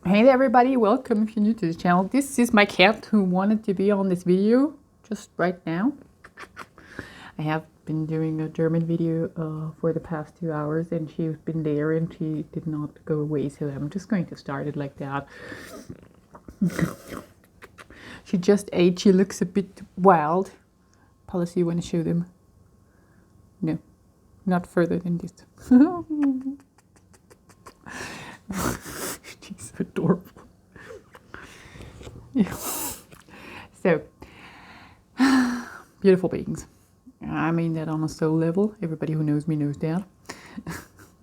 Hey there everybody, welcome if you're new to the channel. This is my cat who wanted to be on this video just right now. I have been doing a German video for the past 2 hours and she's been there and she did not go away, so I'm just going to start it like that. She just ate, she looks a bit wild. Policy, you want to show them? No, not further than this. She's adorable. Yeah. So, beautiful beings. I mean that on a soul level. Everybody who knows me knows that.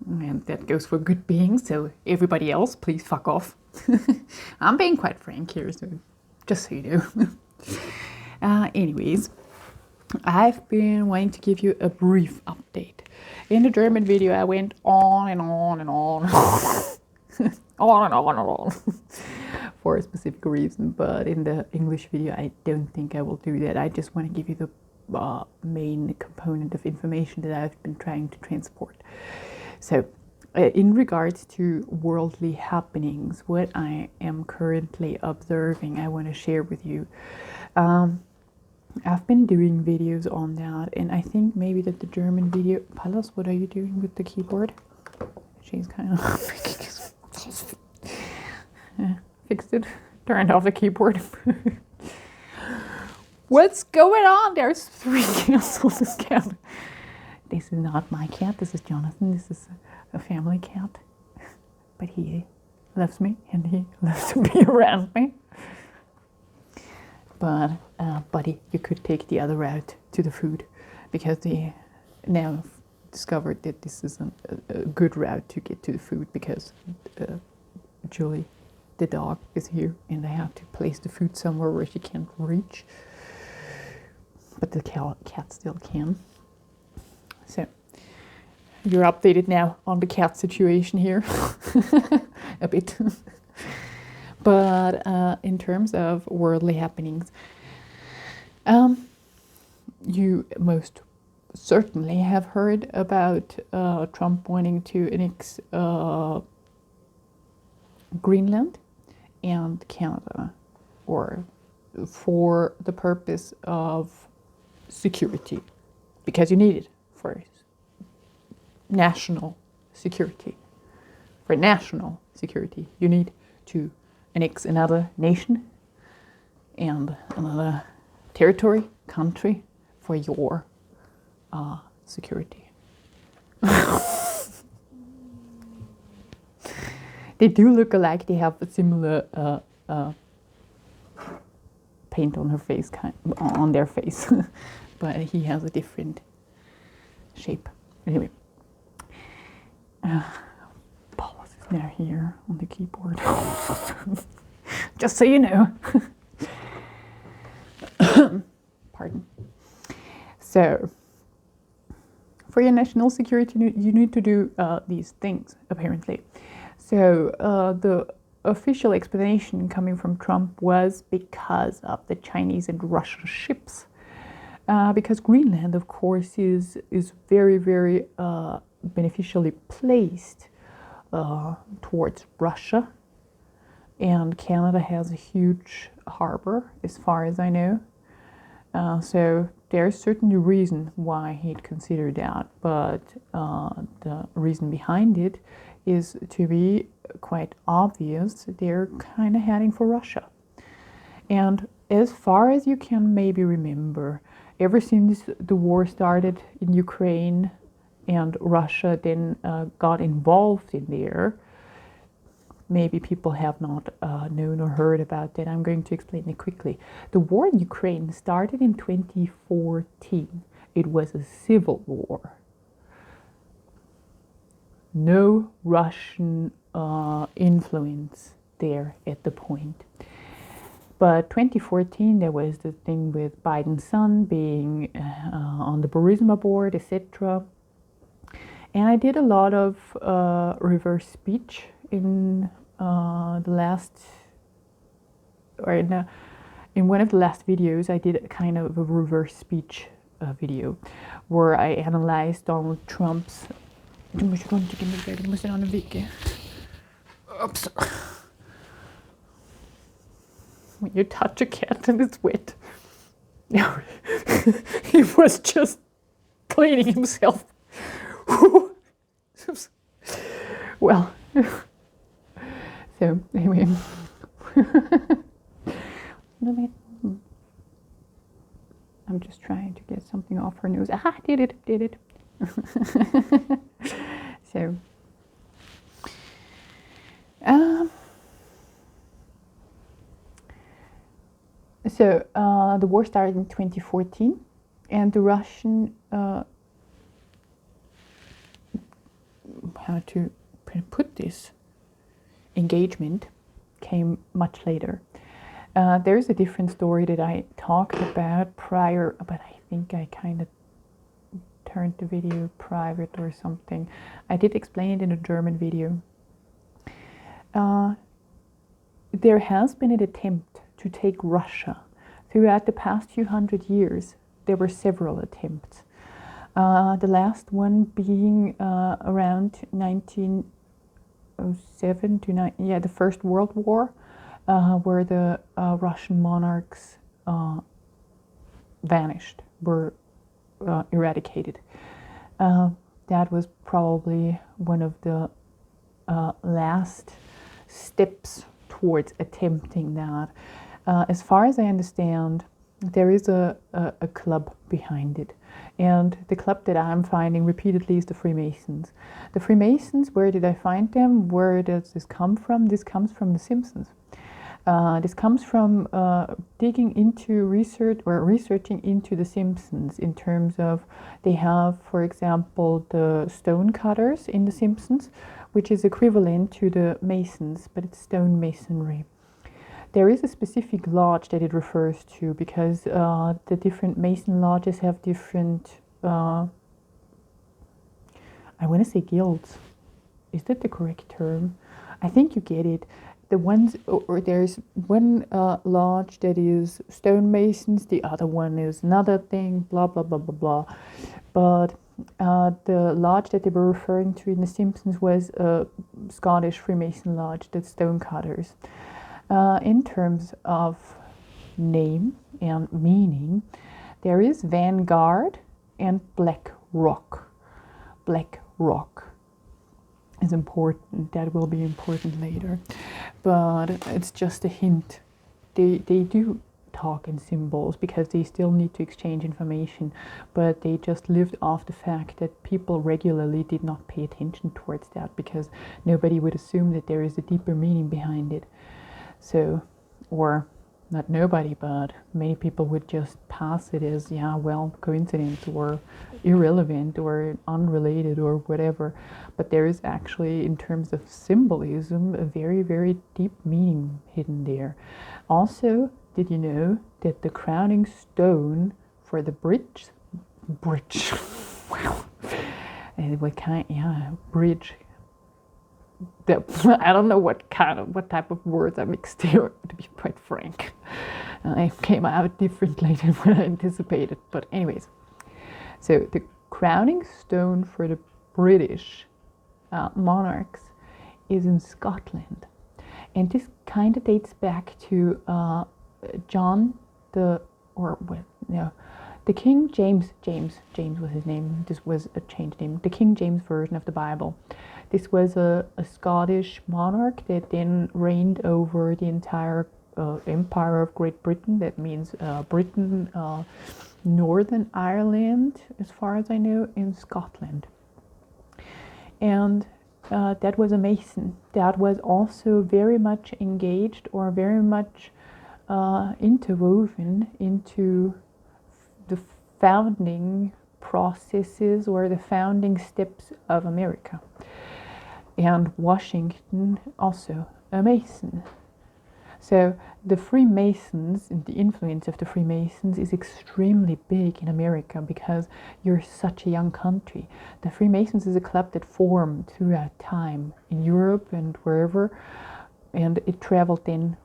And that goes for good beings. So everybody else, please fuck off. I'm being quite frank here, so just so you know. Anyways, I've been wanting to give you a brief update. In the German video, I went on and on and on. on and on and on. For a specific reason, but in the English video I don't think I will do that. I just want to give you the main component of information that I've been trying to transport. So in regards to worldly happenings, what I am currently observing, I want to share with you. I've been doing videos on that, and I think maybe that the German video... Palos, what are you doing with the keyboard? She's kind of fixed it, turned off the keyboard. What's going on? There's 3 cats on this cat. This is not my cat. This is Jonathan. This is a family cat. But he loves me and he loves to be around me. But, buddy, you could take the other route to the food, because they now discovered that this is a good route to get to the food, because Julie, the dog, is here and I have to place the food somewhere where she can't reach, but the cat still can. So you're updated now on the cat situation here. A bit. But in terms of worldly happenings, you most certainly have heard about Trump wanting to annex Greenland and Canada, or for the purpose of security, because you need it for national security. For national security, you need to annex another nation and another territory, country, for your security. They do look alike. They have a similar paint on her face, on their face, but he has a different shape. Anyway, Paulus is now here on the keyboard. Just so you know. Pardon. So, for your national security, you need to do these things, apparently. So the official explanation coming from Trump was because of the Chinese and Russian ships. Because Greenland, of course, is very, very beneficially placed towards Russia. And Canada has a huge harbor, as far as I know. So there's certainly a reason why he'd consider that. But the reason behind it is to be quite obvious. They're kind of heading for Russia. And as far as you can maybe remember, ever since the war started in Ukraine and Russia then got involved in there, maybe people have not known or heard about that. I'm going to explain it quickly. The war in Ukraine started in 2014. It was a civil war. No Russian influence there at the point. But 2014, there was the thing with Biden's son being on the Burisma board, etc. And I did a lot of reverse speech in the last, or in one of the last videos. I did a kind of a reverse speech video where I analyzed Donald Trump's... Du måste gå inte med dig, du måste ha en vike. Oops. when you touch a cat and it's wet. He was just cleaning himself. Well, so anyway. I'm just trying to get something off her nose. Aha, did it. So, the war started in 2014, and the Russian, how to put this, engagement came much later. There's a different story that I talked about prior, but I think I kind of turned the video private or something. I did explain it in a German video. There has been an attempt to take Russia. Throughout the past few hundred years, there were several attempts. The last one being around 1907 to the First World War, where the Russian monarchs vanished, were eradicated. That was probably one of the last steps towards attempting that. As far as I understand, there is a club behind it. And the club that I'm finding repeatedly is the Freemasons. The Freemasons, where did I find them? Where does this come from? This comes from The Simpsons. This comes from digging into researching into The Simpsons, in terms of they have, for example, the stone cutters in The Simpsons, which is equivalent to the Masons, but it's stone masonry. There is a specific lodge that it refers to, because the different Mason lodges have different, I want to say guilds. Is that the correct term? I think you get it. The ones, or there's one lodge that is stonemasons, the other one is another thing, blah, blah, blah, blah, blah. But the lodge that they were referring to in The Simpsons was a Scottish Freemason lodge, the stonecutters. In terms of name and meaning, there is Vanguard and Black Rock. Black Rock is important. That will be important later. But it's just a hint. They do talk in symbols because they still need to exchange information, but they just lived off the fact that people regularly did not pay attention towards that, because nobody would assume that there is a deeper meaning behind it. So, or not nobody, but many people would just pass it as, yeah, well, coincidence, or irrelevant, or unrelated, or whatever. But there is actually, in terms of symbolism, a very, very deep meaning hidden there. Also, did you know that the crowning stone for the bridge, wow, what kind, bridge. I don't know what type of words I mixed here, to be quite frank. I came out differently than what I anticipated. But anyways, so the crowning stone for the British monarchs is in Scotland. And this kind of dates back to the King James was his name. This was a changed name. The King James version of the Bible. This was a Scottish monarch that then reigned over the entire empire of Great Britain. That means Britain, Northern Ireland, as far as I know, in Scotland. And that was a Mason. That was also very much engaged, or very much interwoven into the founding processes, or the founding steps of America. And Washington, also a Mason. So the Freemasons, and the influence of the Freemasons, is extremely big in America, because you're such a young country. The Freemasons is a club that formed throughout time in Europe and wherever, and it traveled then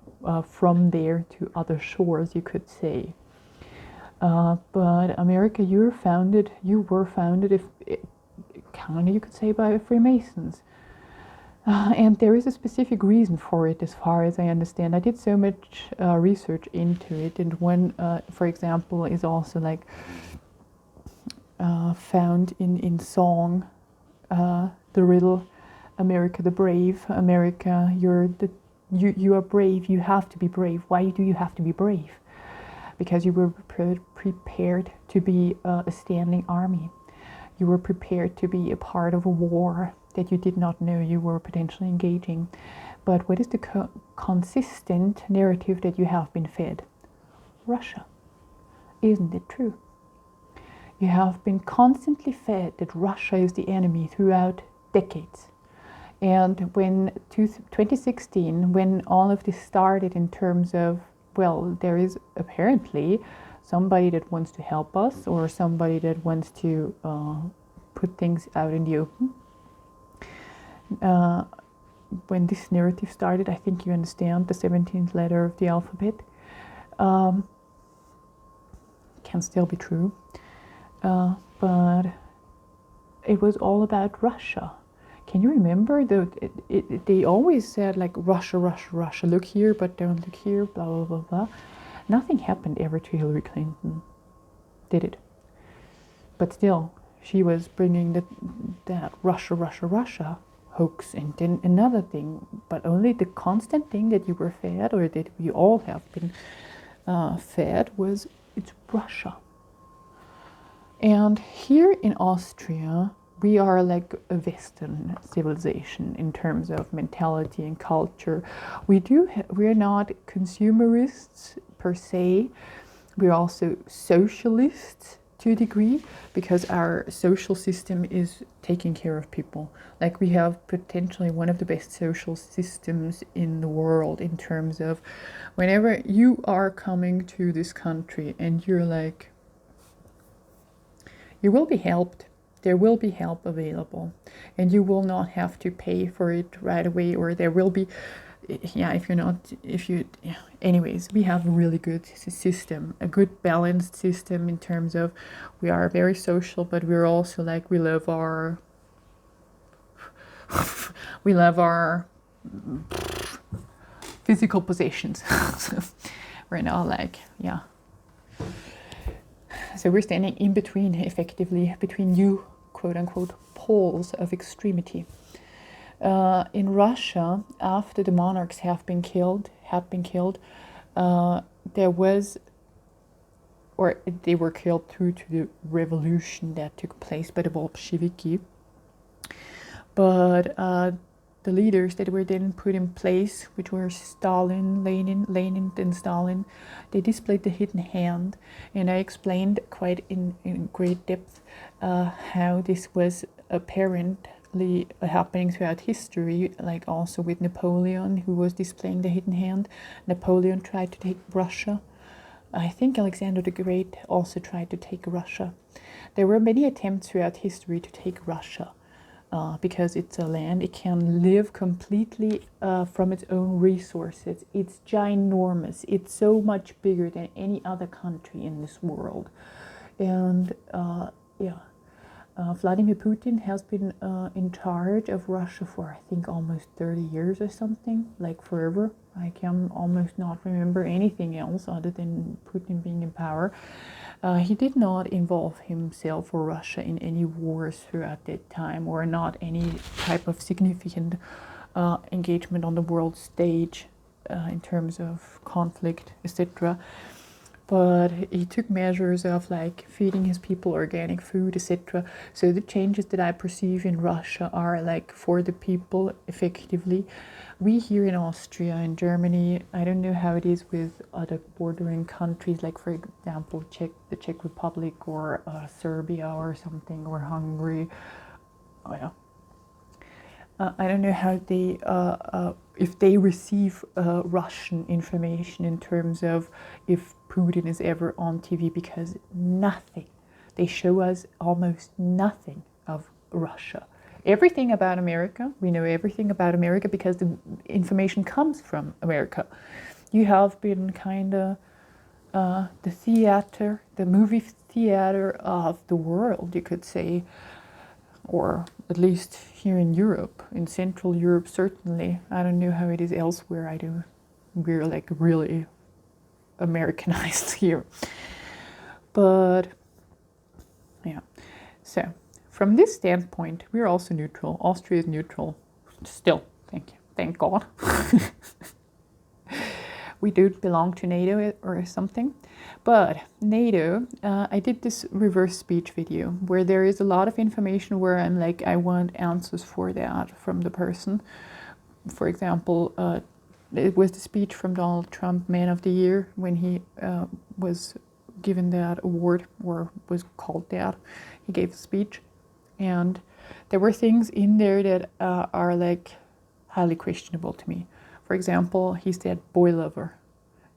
from there to other shores, you could say. But America, you were founded, if kind of, you could say, by Freemasons. And there is a specific reason for it, as far as I understand. I did so much research into it, and one, for example, is also like found in song, the riddle, America the Brave. America, you are brave. You have to be brave. Why do you have to be brave? Because you were prepared to be a standing army. You were prepared to be a part of a war that you did not know you were potentially engaging. But what is the consistent narrative that you have been fed? Russia. Isn't it true? You have been constantly fed that Russia is the enemy throughout decades. And when 2016, when all of this started in terms of, well, there is apparently somebody that wants to help us, or somebody that wants to put things out in the open. When this narrative started, I think you understand the 17th letter of the alphabet. Can still be true. But it was all about Russia. Can you remember? They always said like Russia, Russia, Russia, look here, but don't look here, blah, blah, blah, blah. Nothing happened ever to Hillary Clinton, did it? But still, she was bringing that Russia, Russia, Russia hoax. And then another thing, but only the constant thing that you were fed, or that we all have been fed, was it's Russia. And here in Austria, we are like a Western civilization in terms of mentality and culture. We're not consumerists per se. We're also socialists to a degree, because our social system is taking care of people. Like, we have potentially one of the best social systems in the world, in terms of whenever you are coming to this country and you're like, you will be helped. There will be help available, and you will not have to pay for it right away, or there will be, anyways, we have a really good system, a good balanced system in terms of we are very social, but we're also like, we love our physical possessions. We're not like, yeah. So we're standing in between, effectively, between you, quote unquote, poles of extremity. In Russia, after the monarchs had been killed, there was, or they were killed due to the revolution that took place by the Bolsheviki. But the leaders that were then put in place, which were Stalin, Lenin and Stalin, they displayed the hidden hand. And I explained quite in great depth how this was apparently happening throughout history, like also with Napoleon, who was displaying the hidden hand. Napoleon tried to take Russia. I think Alexander the Great also tried to take Russia. There were many attempts throughout history to take Russia. Because it's a land, it can live completely from its own resources. It's ginormous. It's so much bigger than any other country in this world. And Vladimir Putin has been in charge of Russia for, I think, almost 30 years or something, like forever. I can almost not remember anything else other than Putin being in power. He did not involve himself or Russia in any wars throughout that time, or not any type of significant engagement on the world stage in terms of conflict, etc. But he took measures of like feeding his people organic food, etc. So the changes that I perceive in Russia are like for the people, effectively. We here in Austria and Germany, I don't know how it is with other bordering countries, like for example the Czech Republic, or Serbia or something, or Hungary. Oh yeah. I don't know how they, if they receive Russian information in terms of if Putin is ever on TV, because nothing, they show us almost nothing of Russia. Everything about America, we know everything about America because the information comes from America. You have been kind of the theater, the movie theater of the world, you could say, or at least here in Europe, in Central Europe, certainly. I don't know how it is elsewhere. We're like really Americanized here. But yeah, so from this standpoint, we're also neutral. Austria is neutral still. Thank God. We don't belong to NATO or something. But NATO, I did this reverse speech video where there is a lot of information where I'm like, I want answers for that from the person. For example, it was the speech from Donald Trump, Man of the Year, when he was given that award, or was called that. He gave a speech, and there were things in there that are like highly questionable to me. For example, he said boy lover.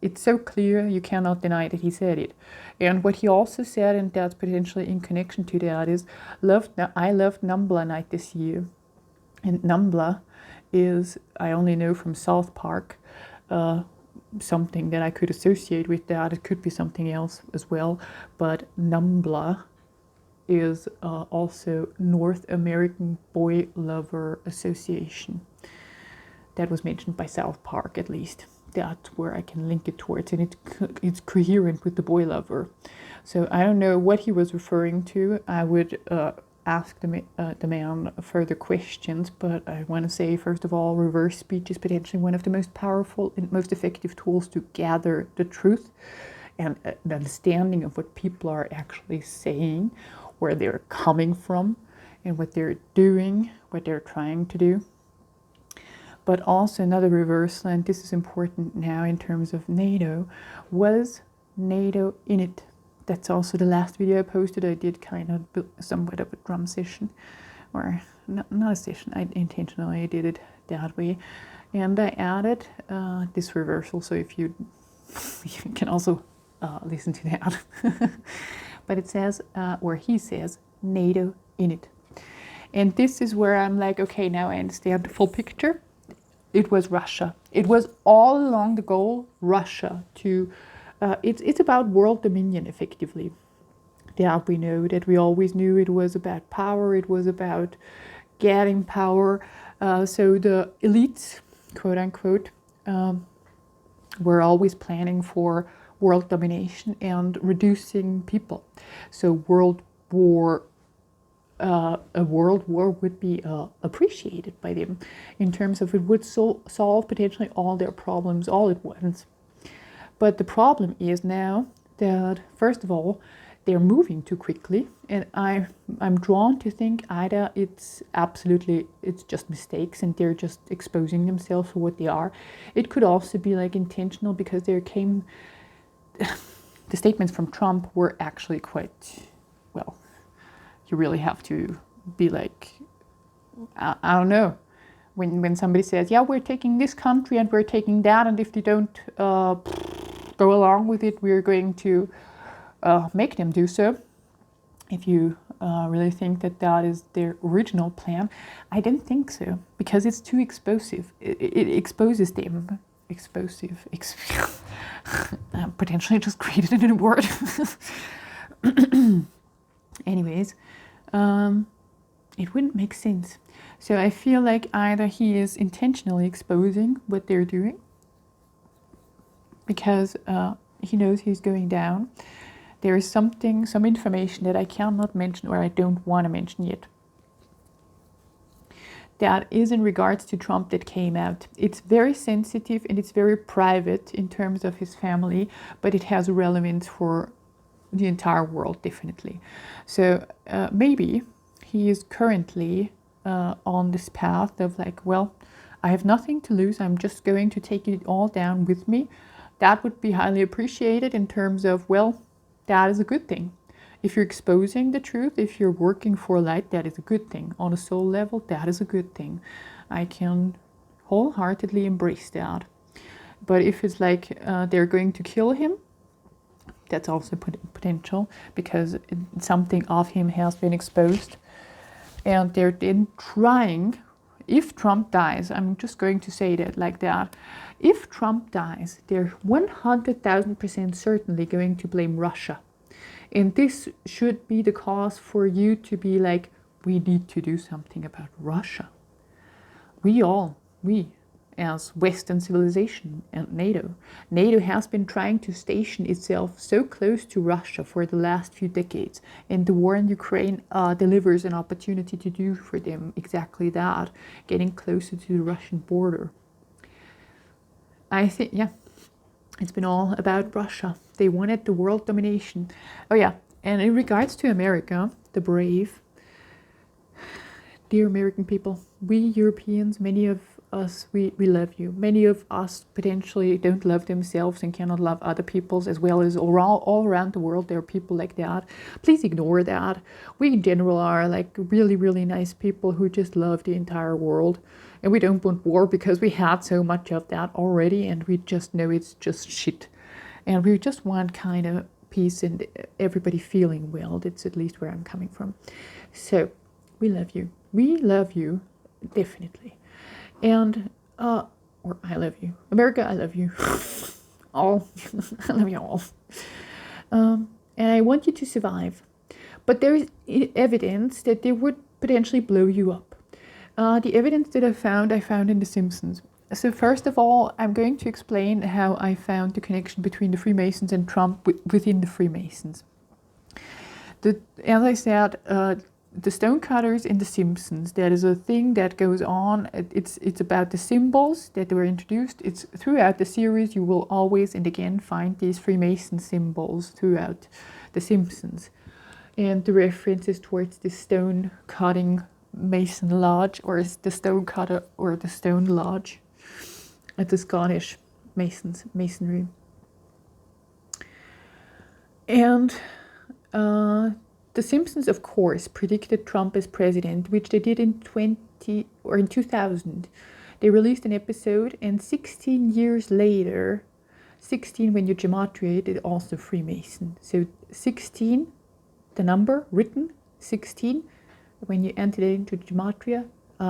It's so clear you cannot deny that he said it. And what he also said, and that's potentially in connection to that, is I loved Numbla night this year. And Numbla is, I only know from South Park, something that I could associate with that. It could be something else as well. But Numbla is also North American Boy Lover Association. That was mentioned by South Park, at least. That's where I can link it towards, and it's coherent with the boy lover. So I don't know what he was referring to. I would ask the man further questions, but I want to say, first of all, reverse speech is potentially one of the most powerful and most effective tools to gather the truth and an understanding of what people are actually saying, where they're coming from, and what they're doing, what they're trying to do. But also another reversal, and this is important now in terms of NATO, was NATO in it? That's also the last video I posted. I did kind of somewhat of a drum session, or not a session, I intentionally did it that way. And I added this reversal, so if you can also listen to that. But it says, or he says, NATO in it. And this is where I'm like, okay, now I understand the full picture. It was Russia. It was all along the goal, Russia. It's about world dominion, effectively. That we know, that we always knew it was about power. It was about getting power. So the elites, quote unquote, were always planning for world domination and reducing people. So a world war would be appreciated by them in terms of it would solve potentially all their problems all at once. But the problem is now that, first of all, they're moving too quickly, and I'm drawn to think either it's just mistakes and they're just exposing themselves for what they are. It could also be like intentional, because the statements from Trump were actually quite, well, you really have to be like, I don't know, when somebody says, yeah, we're taking this country and we're taking that, and if they don't go along with it, we're going to make them do so. If you really think that is their original plan, I don't think so, because it's too explosive. It exposes them. Explosive. Potentially just created a new word. Anyways, it wouldn't make sense. So I feel like either he is intentionally exposing what they're doing because he knows he's going down. There is some information that I cannot mention, or I don't want to mention yet, that is in regards to Trump that came out. It's very sensitive and it's very private in terms of his family, but it has relevance for the entire world, definitely. So maybe he is currently on this path of like, well, I have nothing to lose. I'm just going to take it all down with me. That would be highly appreciated in terms of, well, that is a good thing. If you're exposing the truth, if you're working for light, that is a good thing. On a soul level, that is a good thing. I can wholeheartedly embrace that. But if it's like they're going to kill him, that's also potential, because something of him has been exposed. And they're then trying, if Trump dies, I'm just going to say that like that, if Trump dies, they're 100,000% certainly going to blame Russia. And this should be the cause for you to be like, we need to do something about Russia. We as Western civilization and NATO has been trying to station itself so close to Russia for the last few decades, and the war in Ukraine delivers an opportunity to do for them exactly that, getting closer to the Russian border. I think, yeah, it's been all about Russia. They wanted the world domination. Oh yeah, and in regards to America, the brave, dear American people, we Europeans, many of us, we love you. Many of us potentially don't love themselves and cannot love other peoples, as well as all around the world there are people like that. Please ignore that. We in general are like really, really nice people who just love the entire world. And we don't want war because we had so much of that already, and we just know it's just shit. And we just want kind of peace and everybody feeling well. That's at least where I'm coming from. So we love you. We love you, definitely. And, or I love you. America, I love you. All. I love you all. And I want you to survive. But there is evidence that they would potentially blow you up. The evidence that I found in The Simpsons. So first of all, I'm going to explain how I found the connection between the Freemasons and Trump within the Freemasons. As I said, the stonecutters in The Simpsons, that is a thing that goes on. It's about the symbols that were introduced. It's throughout the series, you will always and again find these Freemason symbols throughout The Simpsons. And the references towards the stone cutting Mason Lodge, or the stone cutter, or the stone lodge at the Scottish masonry. And The Simpsons, of course, predicted Trump as president, which they did in 2000. They released an episode, and 16 years later, 16 when you gematria it, it's also Freemason. So 16, the number written, 16, when you enter it into gematria,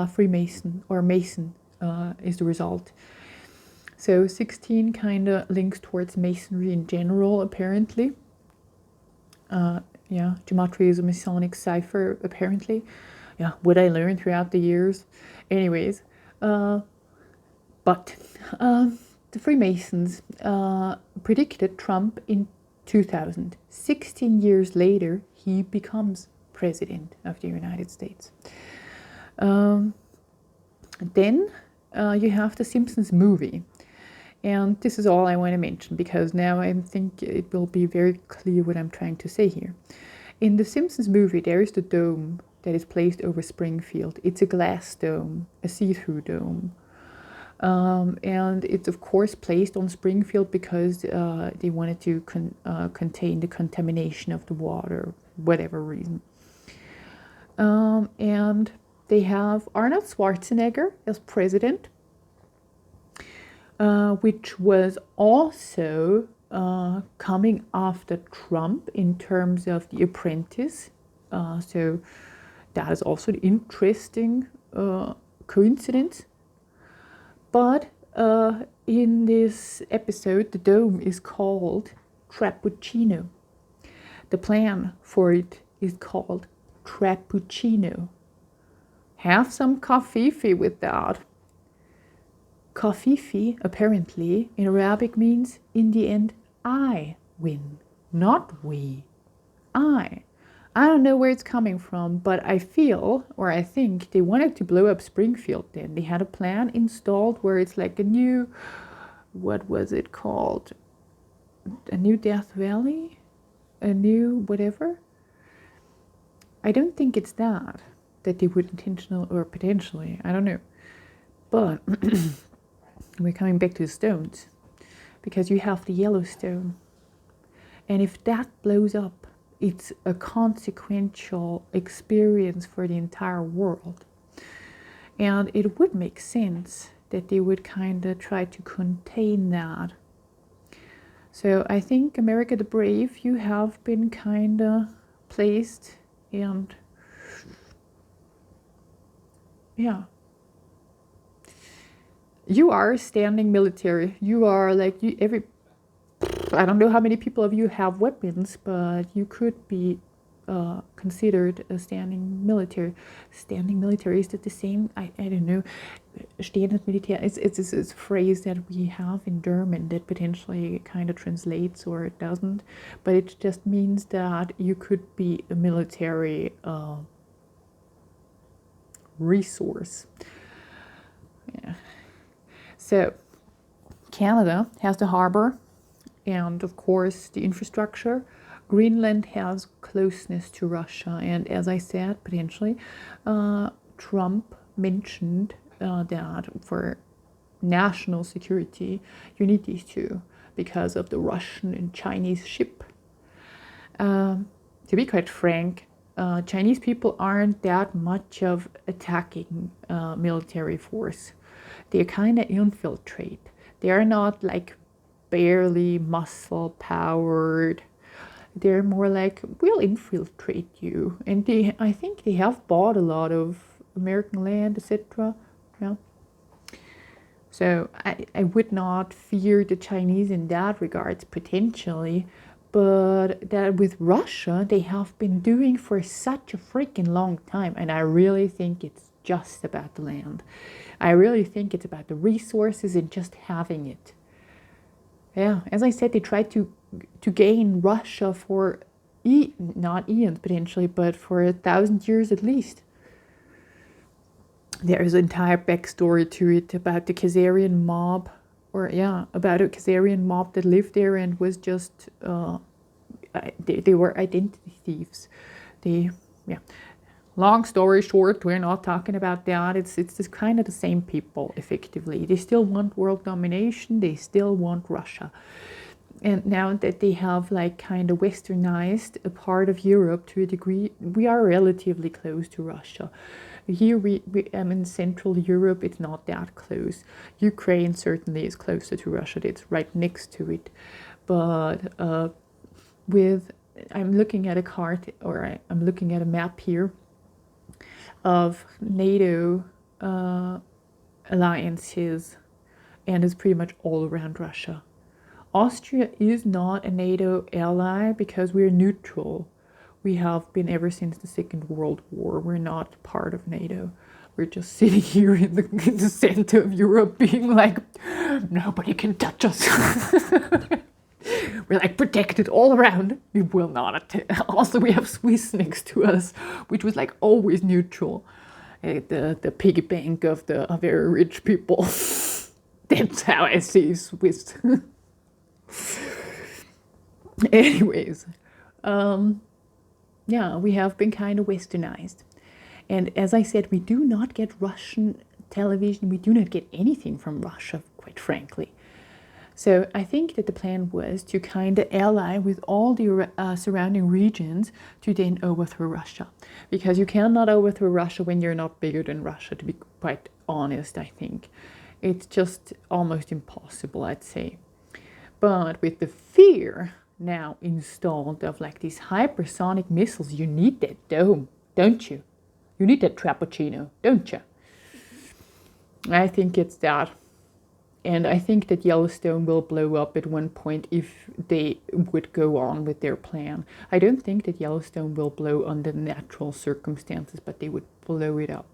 Freemason or Mason is the result. So 16 kind of links towards Masonry in general, apparently. Yeah, gematria is a Masonic cipher, apparently. Yeah, what I learned throughout the years. Anyways, but the Freemasons predicted Trump in 2000. 16 years later, he becomes president of the United States. Then you have the Simpsons movie. And this is all I want to mention, because now I think it will be very clear what I'm trying to say here. In the Simpsons movie, there is the dome that is placed over Springfield. It's a glass dome, a see-through dome. And it's, of course, placed on Springfield because they wanted to contain the contamination of the water, whatever reason. And they have Arnold Schwarzenegger as president, which was also coming after Trump in terms of The Apprentice. So that is also an interesting coincidence. But in this episode, the dome is called Trappuccino. The plan for it is called Trappuccino. Have some coffee with that. Coffee, apparently, in Arabic means, in the end, I win, not we. I don't know where it's coming from, but I feel, or I think, they wanted to blow up Springfield then. They had a plan installed where it's like a new, what was it called? A new Death Valley? A new whatever? I don't think it's that they would intentionally or potentially, I don't know. But we're coming back to the stones, because you have the Yellowstone. And if that blows up, it's a consequential experience for the entire world. And it would make sense that they would kind of try to contain that. So I think America the Brave, you have been kind of placed, and yeah. You are standing military. You are like, I don't know how many people of you have weapons, but you could be considered a standing military. Standing military, is that the same? I don't know. Stehendes Militär, it's a phrase that we have in German that potentially kind of translates or it doesn't, but it just means that you could be a military resource. Yeah. So Canada has the harbor and of course the infrastructure. Greenland has closeness to Russia, and as I said, potentially Trump mentioned that for national security you need these two because of the Russian and Chinese ship. To be quite frank, Chinese people aren't that much of attacking military force. They're kind of infiltrate. They're not like barely muscle powered. They're more like, we'll infiltrate you. And I think they have bought a lot of American land, etc. Yeah. So I would not fear the Chinese in that regards potentially, but that with Russia they have been doing for such a freaking long time, and I really think it's just about the land. I really think it's about the resources and just having it. Yeah, as I said, they tried to gain Russia for not eons potentially, but for 1,000 years at least. There's an entire backstory to it about the Khazarian mob, about a Khazarian mob that lived there and was just they were identity thieves. Long story short, we're not talking about that. It's just kind of the same people, effectively. They still want world domination. They still want Russia. And now that they have like kind of westernized a part of Europe to a degree, we are relatively close to Russia. Here we in Central Europe, it's not that close. Ukraine certainly is closer to Russia. It's right next to it. But I'm looking at a card, or I'm looking at a map here of NATO alliances, and it's pretty much all around Russia. Austria is not a NATO ally because we're neutral. We have been ever since the Second World War. We're not part of NATO. We're just sitting here in the center of Europe being like, nobody can touch us. We're like protected all around. We will not attack. Also, we have Swiss next to us, which was like always neutral. The piggy bank of the very rich people. That's how I see Swiss. Anyways, we have been kind of westernized. And as I said, we do not get Russian television. We do not get anything from Russia, quite frankly. So I think that the plan was to kind of ally with all the surrounding regions to then overthrow Russia. Because you cannot overthrow Russia when you're not bigger than Russia, to be quite honest, I think. It's just almost impossible, I'd say. But with the fear now installed of like these hypersonic missiles, you need that dome, don't you? You need that Trappuccino, don't you? I think it's that. And I think that Yellowstone will blow up at one point if they would go on with their plan. I don't think that Yellowstone will blow under natural circumstances, but they would blow it up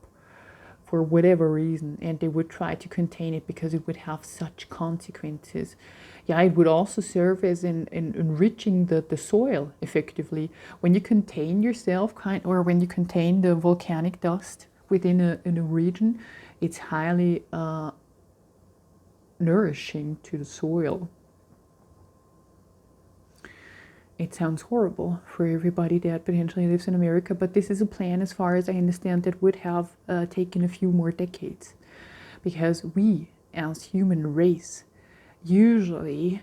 for whatever reason, and they would try to contain it because it would have such consequences. Yeah, it would also serve as in enriching the soil effectively. When you contain yourself, or when you contain the volcanic dust within a region, it's highly nourishing to the soil. It sounds horrible for everybody that potentially lives in America, but this is a plan, as far as I understand, that would have taken a few more decades, because we, as human race, usually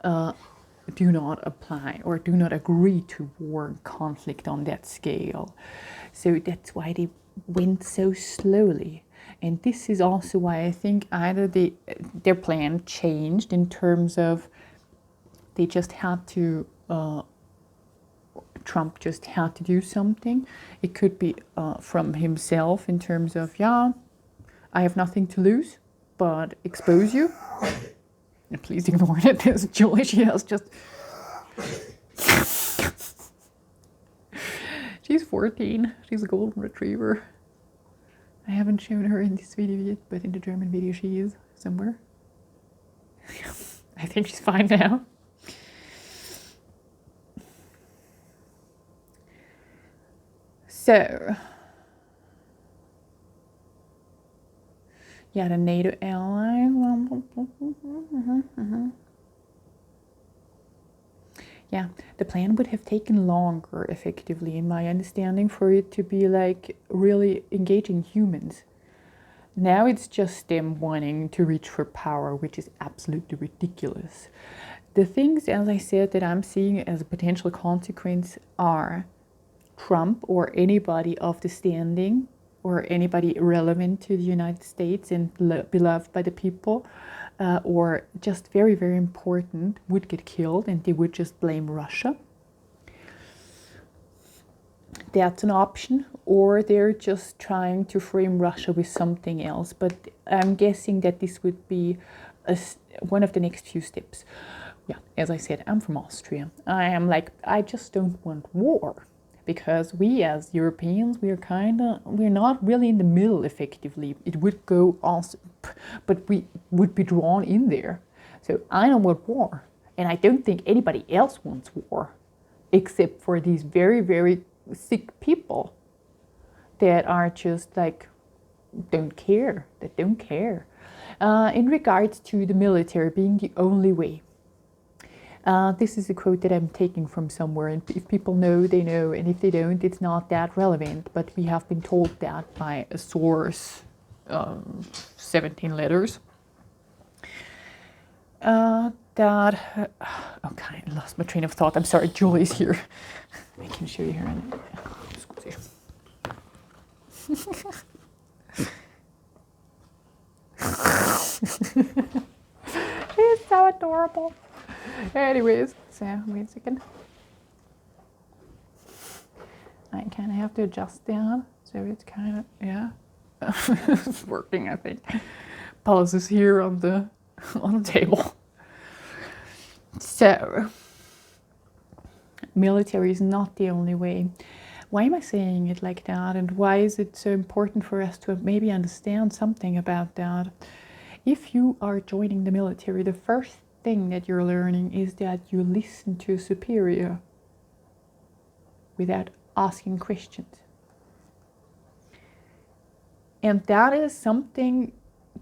do not apply or do not agree to war and conflict on that scale. So that's why they went so slowly. And this is also why I think either their plan changed in terms of they just had to, Trump just had to do something. It could be from himself in terms of, I have nothing to lose, but expose you. And please ignore it. There's Julie, she has just... 14. She's a golden retriever. I haven't shown her in this video yet, but in the German video she is somewhere. I think she's fine now. So, yeah, the NATO allies. Yeah, the plan would have taken longer, effectively, in my understanding, for it to be like really engaging humans. Now it's just them wanting to reach for power, which is absolutely ridiculous. The things, as I said, that I'm seeing as a potential consequence are Trump or anybody of the standing or anybody relevant to the United States and beloved by the people, or just very, very important, would get killed and they would just blame Russia. That's an option, or they're just trying to frame Russia with something else. But I'm guessing that this would be one of the next few steps. Yeah, as I said, I'm from Austria. I just don't want war. Because we as Europeans, we're not really in the middle effectively. It would go also, but we would be drawn in there. So I don't want war. And I don't think anybody else wants war, except for these very, very sick people that are just like, don't care. In regards to the military being the only way. This is a quote that I'm taking from somewhere, and if people know, they know, and if they don't, it's not that relevant, but we have been told that by a source, 17 letters, okay, I lost my train of thought. I'm sorry, Julie's here. I can show you her. She's so adorable. Anyways, so wait a second. I kind of have to adjust that, so it's kind of, yeah, it's working, I think. Pulse is here on the table. So, military is not the only way. Why am I saying it like that, and why is it so important for us to maybe understand something about that? If you are joining the military, the first thing that you're learning is that you listen to superior without asking questions. And that is something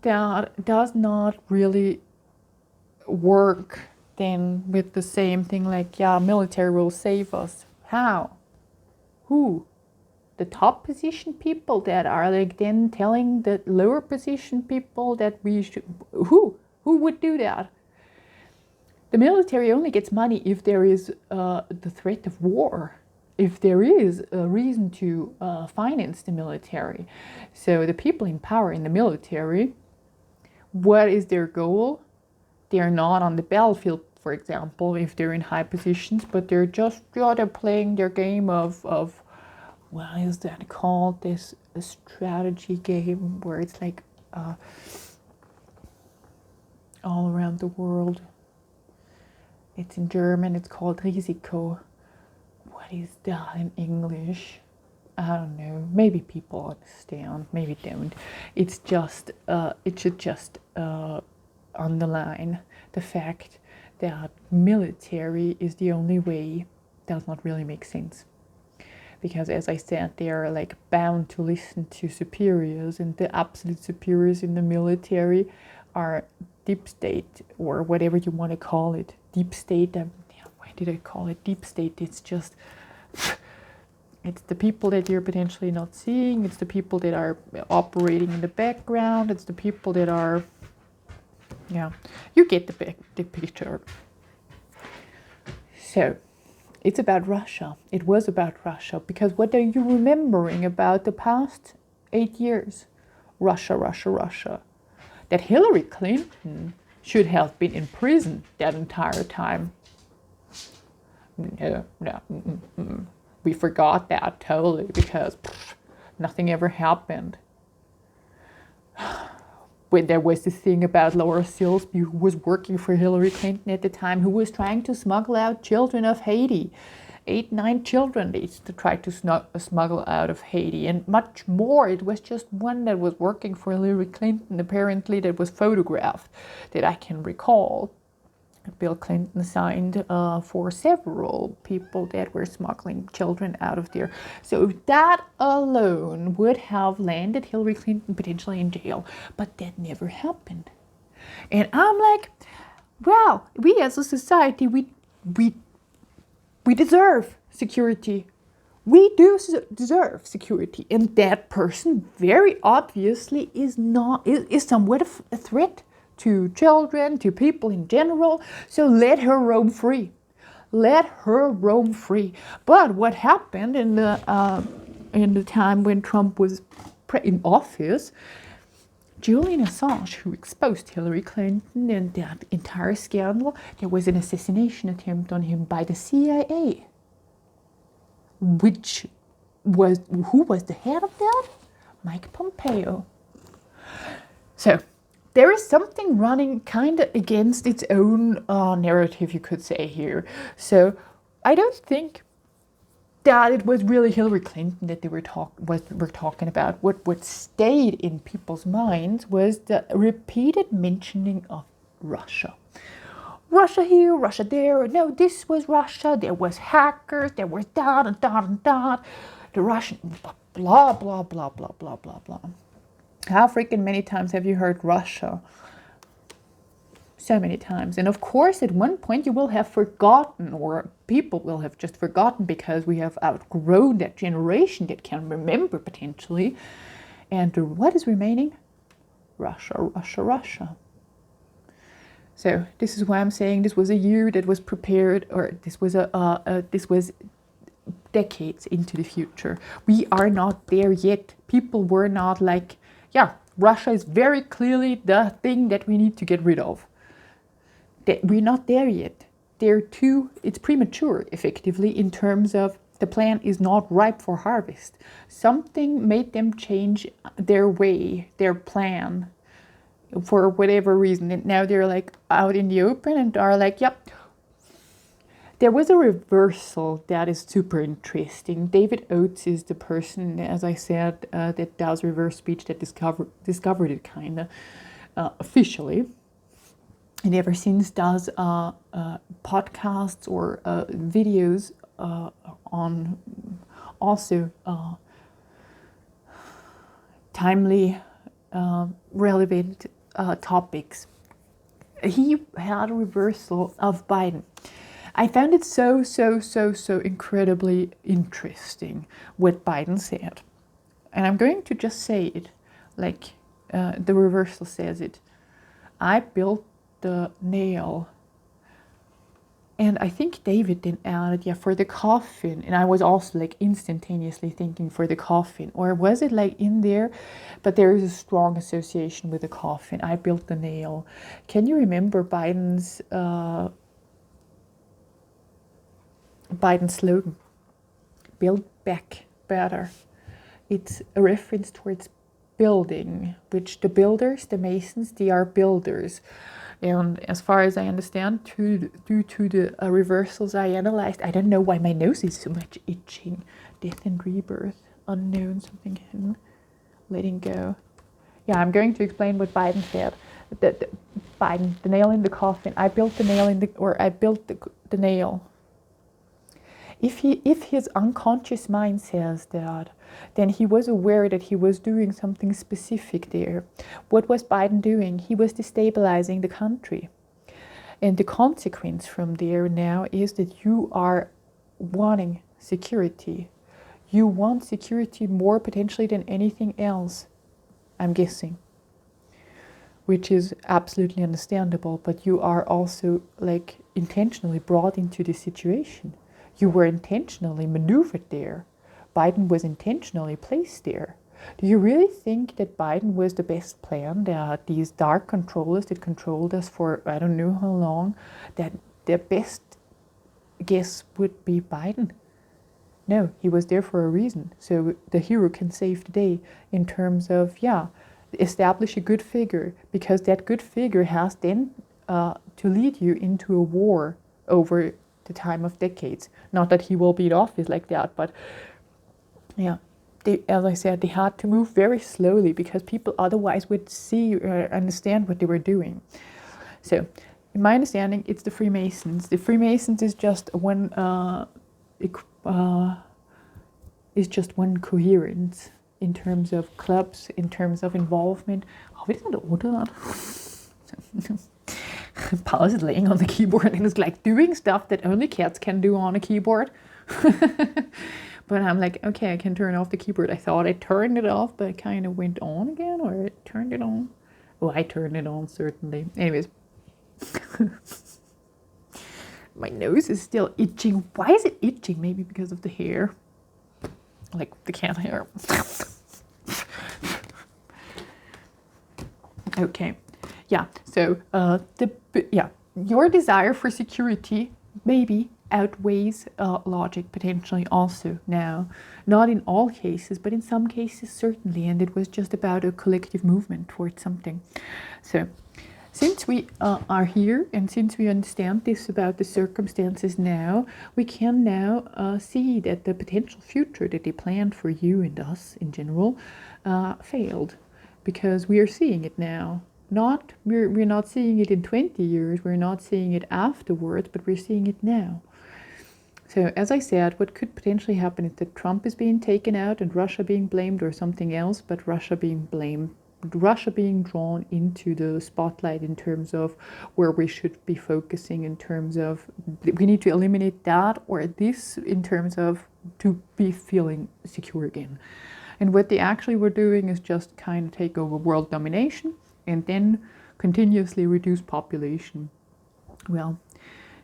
that does not really work then with the same thing like, yeah, military will save us. How? Who? The top position people that are like then telling the lower position people that we should, who would do that? The military only gets money if there is the threat of war, if there is a reason to finance the military. So the people in power in the military, what is their goal? They're not on the battlefield, for example, if they're in high positions, but they're just, they're playing their game of what is that called? This a strategy game where it's like all around the world. It's in German, it's called Risiko. What is that in English? I don't know. Maybe people understand, maybe don't. It's just, it should just underline the fact that military is the only way. Does not really make sense. Because as I said, they are like bound to listen to superiors, and the absolute superiors in the military are deep state, or whatever you want to call it. Deep state, why did I call it deep state? It's just, it's the people that you're potentially not seeing. It's the people that are operating in the background. It's the people that are, yeah, you get the picture. So, it's about Russia. It was about Russia, because what are you remembering about the past 8 years? Russia, Russia, Russia. That Hillary Clinton should have been in prison that entire time. No. We forgot that totally, because nothing ever happened. When there was this thing about Laura Silsby, who was working for Hillary Clinton at the time, who was trying to smuggle out children of Haiti. 8, 9 children they tried to smuggle out of Haiti, and much more. It was just one that was working for Hillary Clinton, apparently, that was photographed, that I can recall. Bill Clinton signed for several people that were smuggling children out of there. So that alone would have landed Hillary Clinton potentially in jail, but that never happened. And I'm like, well, we as a society, we deserve security. We do deserve security, and that person very obviously is somewhat of a threat to children, to people in general. So let her roam free. Let her roam free. But what happened in the time when Trump was in office, Julian Assange, who exposed Hillary Clinton and that entire scandal, there was an assassination attempt on him by the CIA. Who was the head of that? Mike Pompeo. So there is something running kind of against its own narrative, you could say here. So I don't think that it was really Hillary Clinton that they were talking about. What stayed in people's minds was the repeated mentioning of Russia. Russia here, Russia there. No, this was Russia. There was hackers. There was that and that and that. The Russian blah blah blah blah blah blah blah. How freaking many times have you heard Russia? So many times. And of course, at one point you will have forgotten, or people will have just forgotten, because we have outgrown that generation that can remember potentially. And what is remaining? Russia, Russia, Russia. So this is why I'm saying this was a year that was prepared, or this was decades into the future. We are not there yet. People were not like, yeah, Russia is very clearly the thing that we need to get rid of. We're not there yet. It's premature, effectively, in terms of the plant is not ripe for harvest. Something made them change their way, their plan, for whatever reason. And now they're like out in the open and are like, yep. There was a reversal that is super interesting. David Oates is the person, as I said, that does reverse speech, that discovered it kind of officially. And ever since does podcasts or videos on also timely, relevant topics. He had a reversal of Biden. I found it so incredibly interesting what Biden said. And I'm going to just say it like the reversal says it. I built the nail. And I think David then added, yeah, for the coffin. And I was also like instantaneously thinking for the coffin. Or was it like in there? But there is a strong association with the coffin. I built the nail. Can you remember Biden's slogan? Build back better. It's a reference towards building, which the builders, the masons, they are builders. And as far as I understand, due to the reversals I analyzed, I don't know why my nose is so much itching. Death and rebirth, unknown, something hidden, letting go. Yeah, I'm going to explain what Biden said. Biden, the nail in the coffin. I built the nail I built the nail. If his unconscious mind says that, then he was aware that he was doing something specific there. What was Biden doing? He was destabilizing the country. And the consequence from there now is that you are wanting security. You want security more potentially than anything else, I'm guessing. Which is absolutely understandable, but you are also like intentionally brought into this situation. You were intentionally maneuvered there. Biden was intentionally placed there. Do you really think that Biden was the best plan, that these dark controllers that controlled us for I don't know how long, that their best guess would be Biden? No, he was there for a reason. So the hero can save the day in terms of, establish a good figure, because that good figure has then to lead you into a war over the time of decades. Not that he will be in office like that, but yeah, as I said, they had to move very slowly because people otherwise would see or understand what they were doing. So, in my understanding, it's the Freemasons. The Freemasons is just one coherence in terms of clubs, in terms of involvement. Har vi det ordet? Paul is laying on the keyboard and it's like doing stuff that only cats can do on a keyboard. But I'm like, okay, I can turn off the keyboard. I thought I turned it off, but it kind of went on again, or it turned it on. Oh, I turned it on, certainly. Anyways. My nose is still itching. Why is it itching? Maybe because of the hair. Like the cat hair. Okay. Yeah. So your desire for security maybe outweighs logic potentially also now. Not in all cases, but in some cases certainly. And it was just about a collective movement towards something. So since we are here and since we understand this about the circumstances now, we can now see that the potential future that they planned for you and us in general failed, because we are seeing it now. We're not seeing it in 20 years, we're not seeing it afterwards, but we're seeing it now. So as I said, what could potentially happen is that Trump is being taken out and Russia being blamed or something else, but Russia being drawn into the spotlight in terms of where we should be focusing, in terms of we need to eliminate that or this in terms of to be feeling secure again. And what they actually were doing is just kind of take over world domination and then continuously reduce population. Well,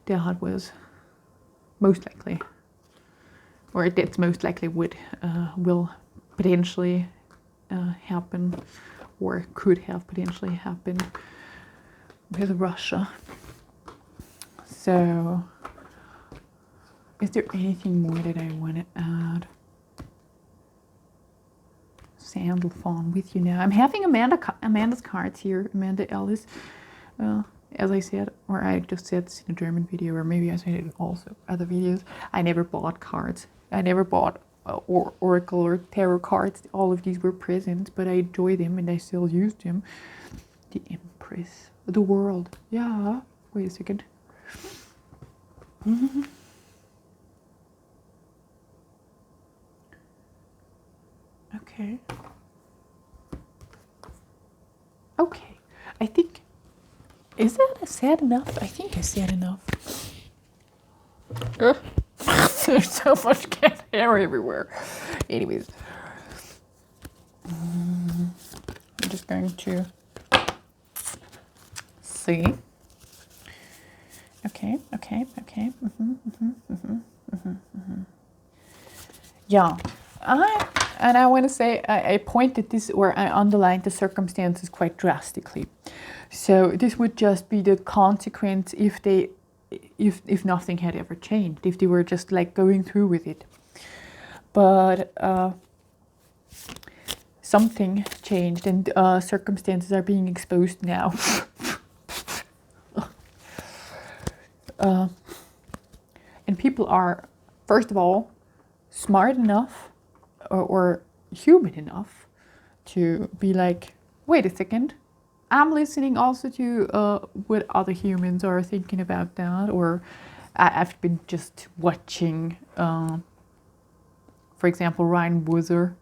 that was most likely, or that's most likely what will potentially happen, or could have potentially happened with Russia. So, is there anything more that I want to add? Sandal fawn with you now. I'm having Amanda's cards here. Amanda Ellis, as I said, or I just said this in a German video, or maybe I said it in also other videos. I never bought cards. I never bought oracle or tarot cards. All of these were presents, but I enjoy them and I still use them. The Empress, the World. Yeah. Wait a second. Mm-hmm. Okay. Okay. I think, is that sad enough? I think I said enough. There's so much cat hair everywhere. Anyways. I'm just going to see. Okay. Yeah. I want to say I pointed this, or I underlined the circumstances quite drastically. So this would just be the consequence if nothing had ever changed, if they were just like going through with it. But something changed, and circumstances are being exposed now. And people are, first of all, smart enough or human enough to be like, wait a second, I'm listening also to what other humans are thinking about that. Or I've been just watching, for example, Ryan Woozer.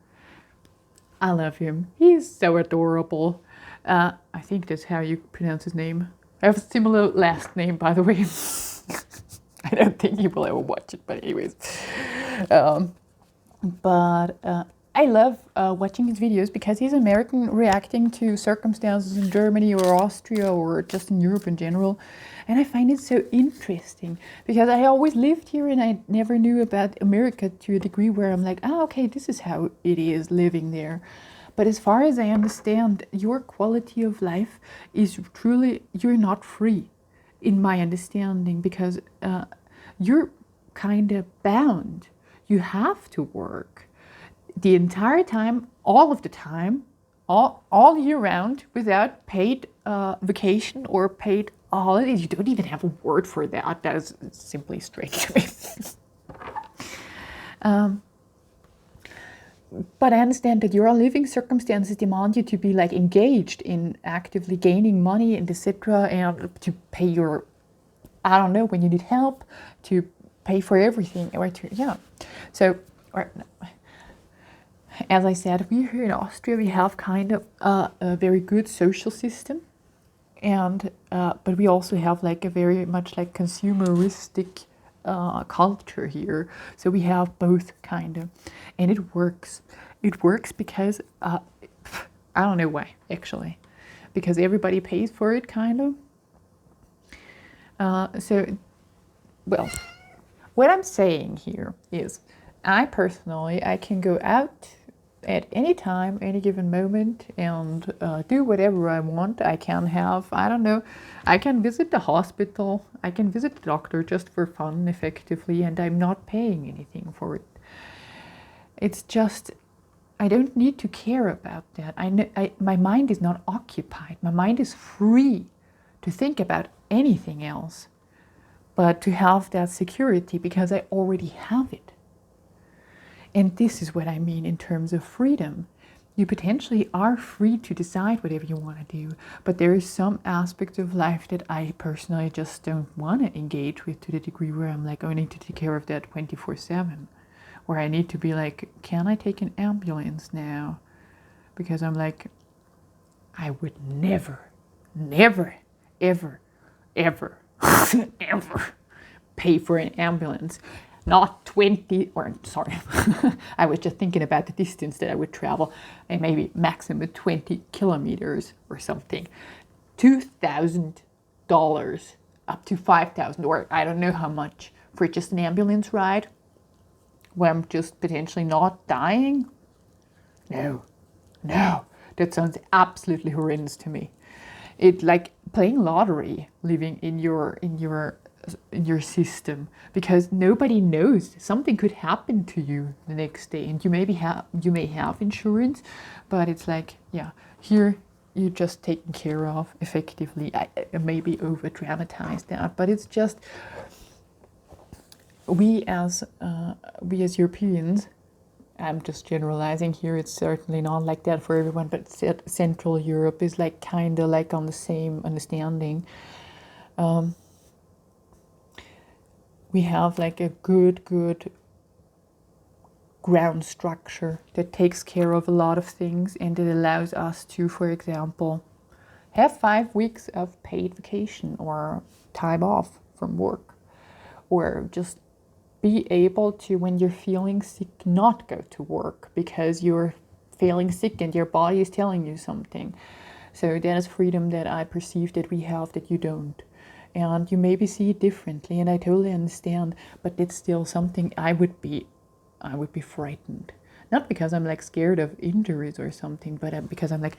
I love him. He's so adorable. I think that's how you pronounce his name. I have a similar last name, by the way. I don't think he will ever watch it, but anyways. But I love watching his videos because he's American, reacting to circumstances in Germany or Austria or just in Europe in general. And I find it so interesting because I always lived here and I never knew about America to a degree where I'm like, okay, this is how it is living there. But as far as I understand, your quality of life is truly, you're not free in my understanding, because you're kind of bound. You have to work the entire time, all of the time, all year round, without paid vacation or paid holidays. You don't even have a word for that. That is simply strange to me. But I understand that your living circumstances demand you to be like engaged in actively gaining money and etc. and to pay your, I don't know, when you need help, to pay for everything, or to, yeah. So, as I said, we here in Austria, we have kind of a very good social system, and but we also have like a very much like consumeristic culture here. So we have both kind of, and it works. It works because I don't know why actually, because everybody pays for it kind of. So, well, what I'm saying here is, I personally, I can go out at any time, any given moment, and do whatever I want. I can have, I don't know, I can visit the hospital, I can visit the doctor just for fun, effectively, and I'm not paying anything for it. It's just, I don't need to care about that. My mind is not occupied. My mind is free to think about anything else, but to have that security because I already have it. And this is what I mean in terms of freedom. You potentially are free to decide whatever you want to do, but there is some aspect of life that I personally just don't want to engage with to the degree where I'm like, oh, I need to take care of that 24/7. Where I need to be like, can I take an ambulance now? Because I'm like, I would never, ever, ever pay for an ambulance. Not 20, or sorry, I was just thinking about the distance that I would travel, and maybe maximum 20 kilometers or something. $2,000 up to $5,000, or I don't know how much, for just an ambulance ride where I'm just potentially not dying. No, that sounds absolutely horrendous to me. It's like playing lottery, living in your system, because nobody knows. Something could happen to you the next day, and you may have insurance, but it's like, yeah, here you're just taken care of effectively. I maybe over dramatize that, but it's just we as Europeans, I'm just generalizing here, it's certainly not like that for everyone, but Central Europe is like kind of like on the same understanding. We have like a good ground structure that takes care of a lot of things, and it allows us to, for example, have 5 weeks of paid vacation or time off from work, or just be able to, when you're feeling sick, not go to work because you're feeling sick and your body is telling you something. So that is freedom that I perceive that we have that you don't. And you maybe see it differently, and I totally understand, but it's still something I would be frightened. Not because I'm like scared of injuries or something, but because I'm like,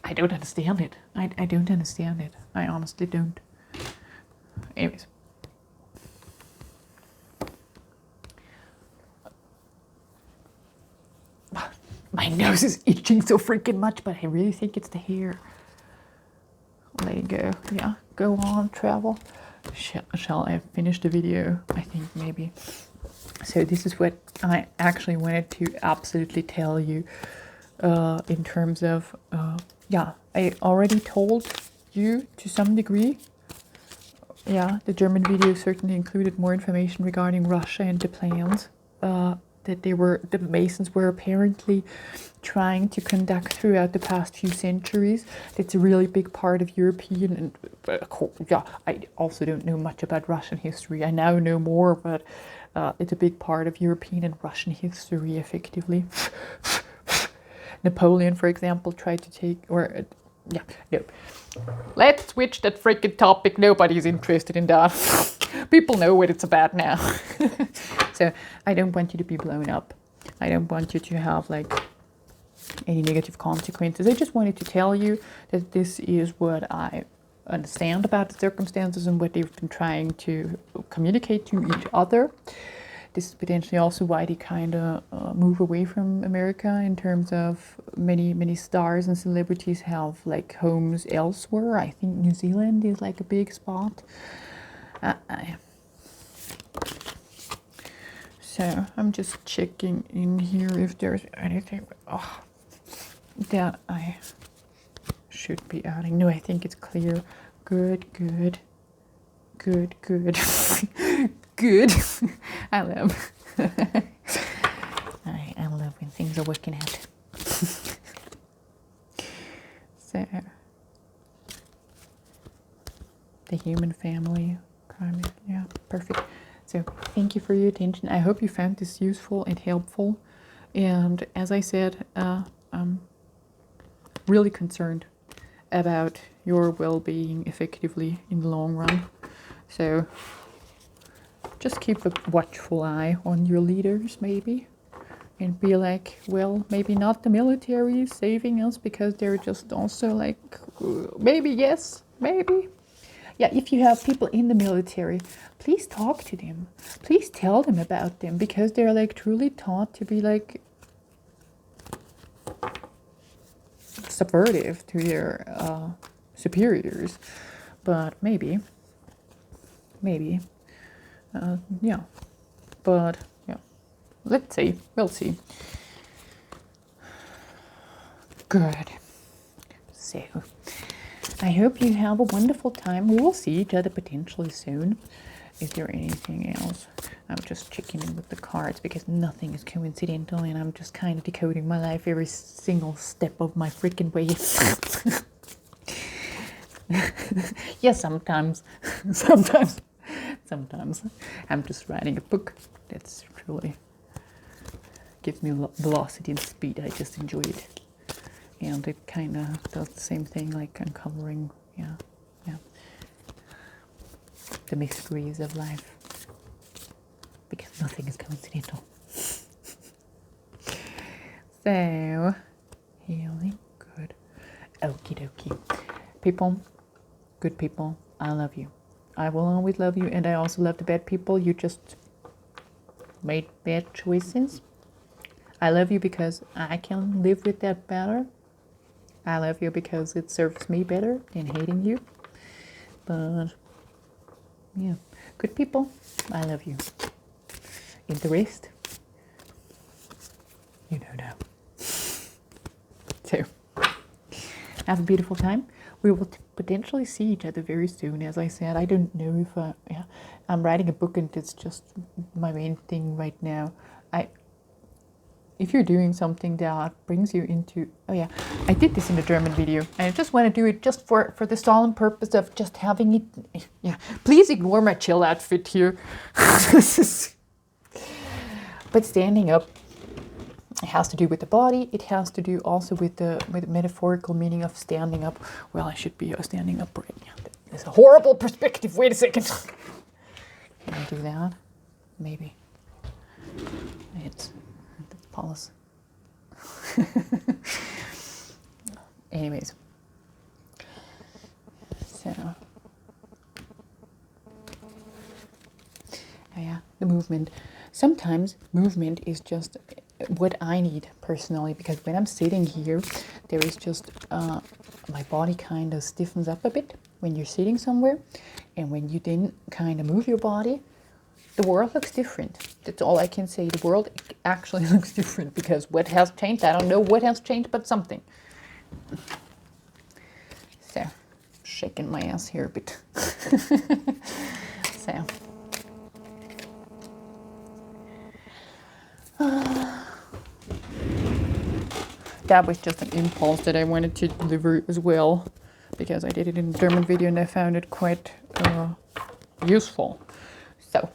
I don't understand it. I don't understand it. I honestly don't. Anyways. My nose is itching so freaking much, but I really think it's the hair. Let it go. Yeah, go on, travel. Shall I finish the video? I think maybe. So this is what I actually wanted to absolutely tell you in terms of, yeah, I already told you to some degree. Yeah, the German video certainly included more information regarding Russia and the plans that the Masons were apparently trying to conduct throughout the past few centuries. It's a really big part of European, and yeah, I also don't know much about Russian history. I now know more, but it's a big part of European and Russian history, effectively. Napoleon, for example, tried to take, or yeah, no. Let's switch that freaking topic. Nobody's interested in that. People know what it's about now. So I don't want you to be blown up. I don't want you to have like any negative consequences. I just wanted to tell you that this is what I understand about the circumstances and what they've been trying to communicate to each other. this is potentially also why they kind of move away from America, in terms of many stars and celebrities have like homes elsewhere. I think New Zealand is like a big spot. So I'm just checking in here if there's anything that I should be adding. No, I think it's clear. Good. Good. I love. I love when things are working out. So the human family, kind of, yeah, perfect. So thank you for your attention. I hope you found this useful and helpful. And as I said, I'm really concerned about your well-being effectively in the long run. So just keep a watchful eye on your leaders, maybe, and be like, well, maybe not the military saving us, because they're just also like, maybe yes, maybe. Yeah, if you have people in the military, please talk to them. Please tell them about them, because they're like truly taught to be like subversive to their superiors. But maybe, yeah. But yeah, let's see. We'll see. Good. So I hope you have a wonderful time. We will see each other potentially soon. Is there anything else? I'm just checking in with the cards, because nothing is coincidental, and I'm just kind of decoding my life every single step of my freaking way. Yeah, sometimes I'm just writing a book that's truly gives me velocity and speed. I just enjoy it. And it kind of does the same thing, like uncovering, yeah, the mysteries of life, because nothing is coincidental. So, healing, good. Okie dokie. People, good people, I love you. I will always love you, and I also love the bad people. You just made bad choices. I love you because I can live with that better. I love you because it serves me better than hating you. But yeah, good people, I love you. And the rest, you know now. So, have a beautiful time. We will potentially see each other very soon. As I said, I don't know if I'm writing a book, and it's just my main thing right now. If you're doing something that brings you into, I did this in the German video, and I just want to do it just for the solemn purpose of just having it. Yeah, please ignore my chill outfit here. But standing up, it has to do with the body. It has to do also with the metaphorical meaning of standing up. Well, I should be standing up right now. That's a horrible perspective. Wait a second. Can I do that? Maybe. It's policy. Anyways, so the movement. Sometimes movement is just what I need personally, because when I'm sitting here, there is just my body kind of stiffens up a bit when you're sitting somewhere, and when you then kind of move your body, the world looks different. That's all I can say. The world actually looks different, because what has changed? I don't know what has changed, but something. So, shaking my ass here a bit. So. That was just an impulse that I wanted to deliver as well, because I did it in the German video and I found it quite useful. So.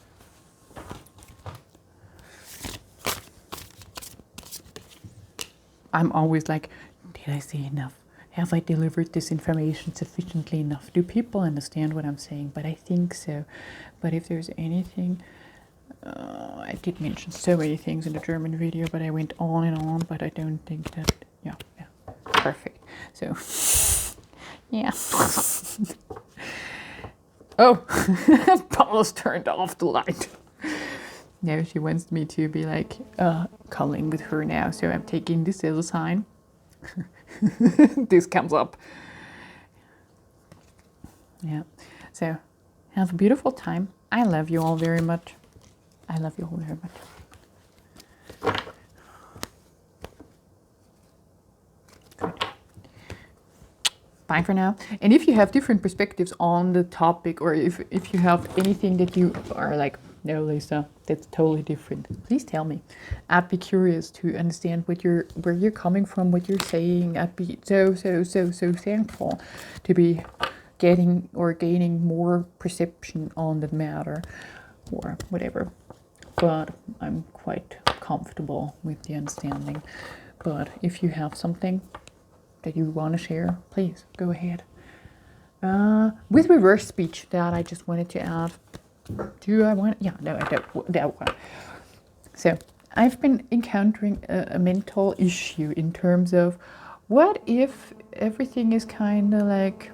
I'm always like, did I say enough? Have I delivered this information sufficiently enough? Do people understand what I'm saying? But I think so. But if there's anything, I did mention so many things in the German video, but I went on and on, but I don't think that, yeah, perfect. So, yeah. Oh, Paula's turned off the light. No, she wants me to be like calling with her now. So I'm taking this as a sign. This comes up. Yeah. So have a beautiful time. I love you all very much. I love you all very much. Good. Bye for now. And if you have different perspectives on the topic, or if you have anything that you are like, no, Lisa, that's totally different, please tell me. I'd be curious to understand where you're coming from, what you're saying. I'd be so thankful to be getting or gaining more perception on the matter or whatever. But I'm quite comfortable with the understanding. But if you have something that you want to share, please go ahead. With reverse speech, that I just wanted to add. Do I want? Yeah, no, I don't. That one. So I've been encountering a mental issue in terms of what if everything is kind of like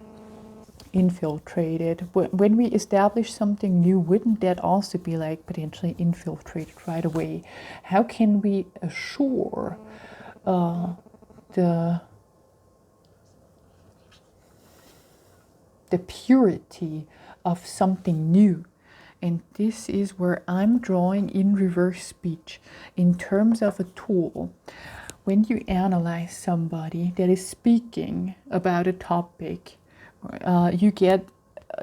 infiltrated. When we establish something new, wouldn't that also be like potentially infiltrated right away? How can we assure the purity of something new? And this is where I'm drawing in reverse speech in terms of a tool. When you analyze somebody that is speaking about a topic, you get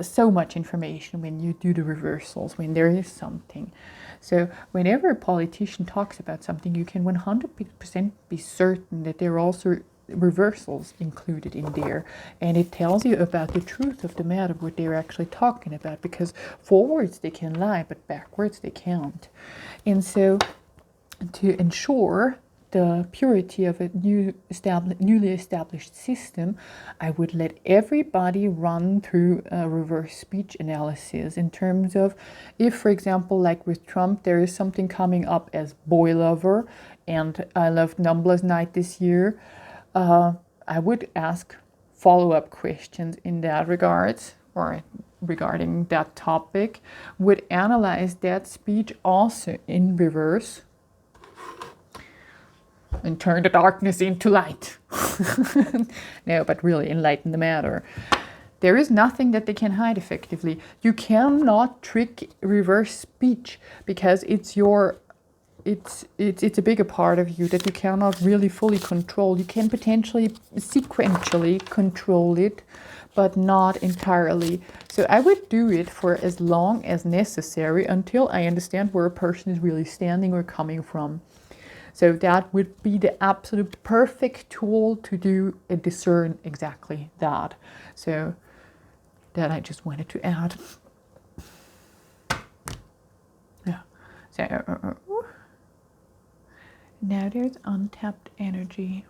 so much information when you do the reversals, when there is something. So whenever a politician talks about something, you can 100% be certain that there are also reversals included in there, and it tells you about the truth of the matter, what they're actually talking about, because forwards they can lie, but backwards they can't. And so to ensure the purity of a newly established system, I would let everybody run through a reverse speech analysis in terms of if, for example, like with Trump, there is something coming up as boy lover, and I loved Numbless Night this year. I would ask follow-up questions in that regards, or regarding that topic, would analyze that speech also in reverse and turn the darkness into light. No, but really enlighten the matter. There is nothing that they can hide effectively. You cannot trick reverse speech because it's a bigger part of you that you cannot really fully control. You can potentially sequentially control it, but not entirely. So I would do it for as long as necessary until I understand where a person is really standing or coming from. So that would be the absolute perfect tool to do and discern exactly that. So that I just wanted to add. Yeah. So now there's untapped energy.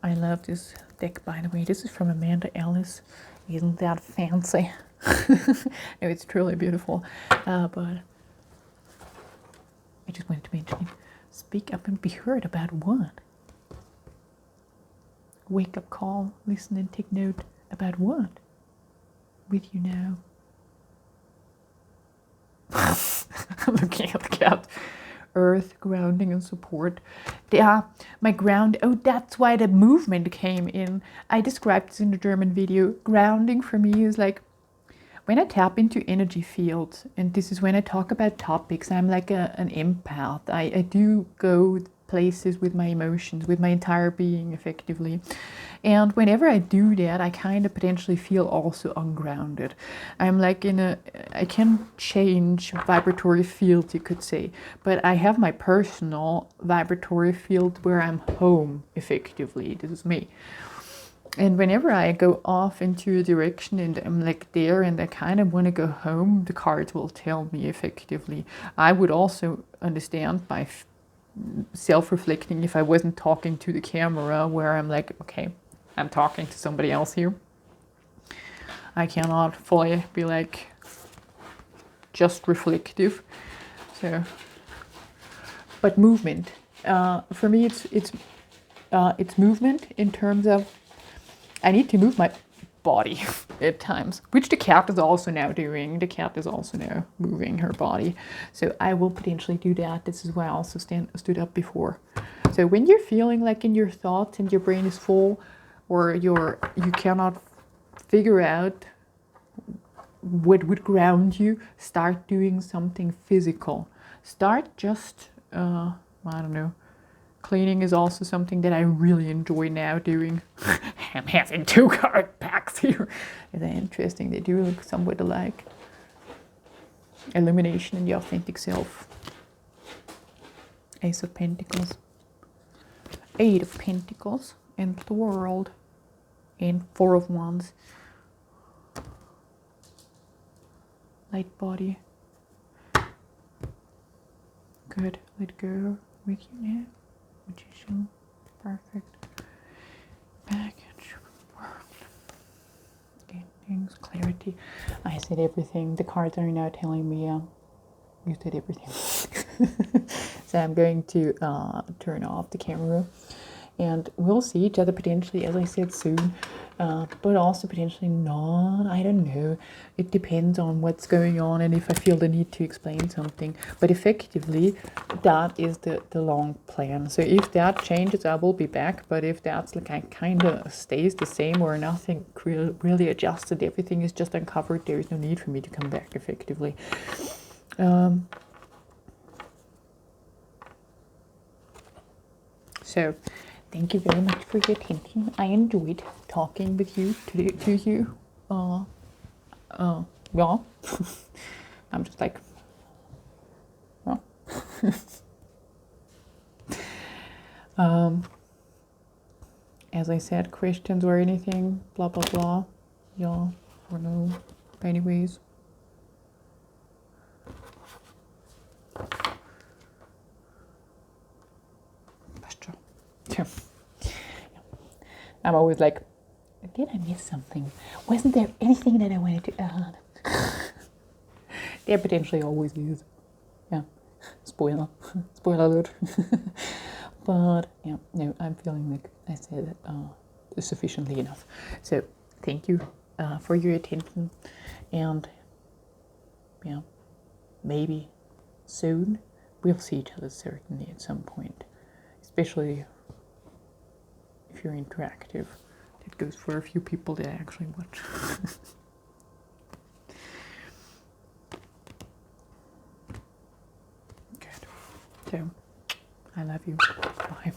I love this deck, by the way. This is from Amanda Ellis. Isn't that fancy? No, it's truly beautiful. But I just wanted to mention, speak up and be heard about what? Wake up call, listen and take note about what? With you now. Looking at the cat. Earth, grounding and support. Yeah, my ground. Oh, that's why the movement came in. I described this in the German video. Grounding for me is like when I tap into energy fields, and this is when I talk about topics. I'm like an empath. I do go places with my emotions, with my entire being, effectively. And whenever I do that, I kind of potentially feel also ungrounded. I'm like I can change vibratory field, you could say, but I have my personal vibratory field where I'm home, effectively. This is me. And whenever I go off into a direction and I'm like there and I kind of want to go home, the cards will tell me effectively. I would also understand by self-reflecting if I wasn't talking to the camera, where I'm like, okay, I'm talking to somebody else here. I cannot fully be like just reflective. So, but movement. For me, it's movement in terms of I need to move my body at times, which the cat is also now doing. The cat is also now moving her body. So I will potentially do that. This is why I also stood up before. So when you're feeling like in your thoughts and your brain is full, or you cannot figure out what would ground you, start doing something physical. Start just, I don't know, cleaning is also something that I really enjoy now doing. I'm having 2 card packs here. It's interesting, they do look somewhat alike. Illumination and the authentic self. Ace of Pentacles. 8 of Pentacles and the World. And 4 of Wands. Light body. Good, let go with you now. Magician, perfect. Package, world. Endings, clarity. I said everything. The cards are now telling me you said everything. So I'm going to turn off the camera. And we'll see each other potentially, as I said, soon. But also potentially not. I don't know. It depends on what's going on and if I feel the need to explain something. But effectively, that is the long plan. So if that changes, I will be back. But if that's like kind of stays the same or nothing really adjusted, everything is just uncovered, there is no need for me to come back effectively. So thank you very much for your attention. I enjoyed talking with you to you. Yeah. I'm just like, well. As I said, questions or anything, blah blah blah. Yeah, or no. Anyways. Yeah. I'm always like, did I miss something? Wasn't there anything that I wanted to add? There potentially always is. Yeah. Spoiler alert. But yeah, no, I'm feeling like I said sufficiently enough. So thank you for your attention, and yeah, maybe soon we'll see each other certainly at some point, especially if you're interactive. It goes for a few people that I actually watch. Good. So, I love you. Bye.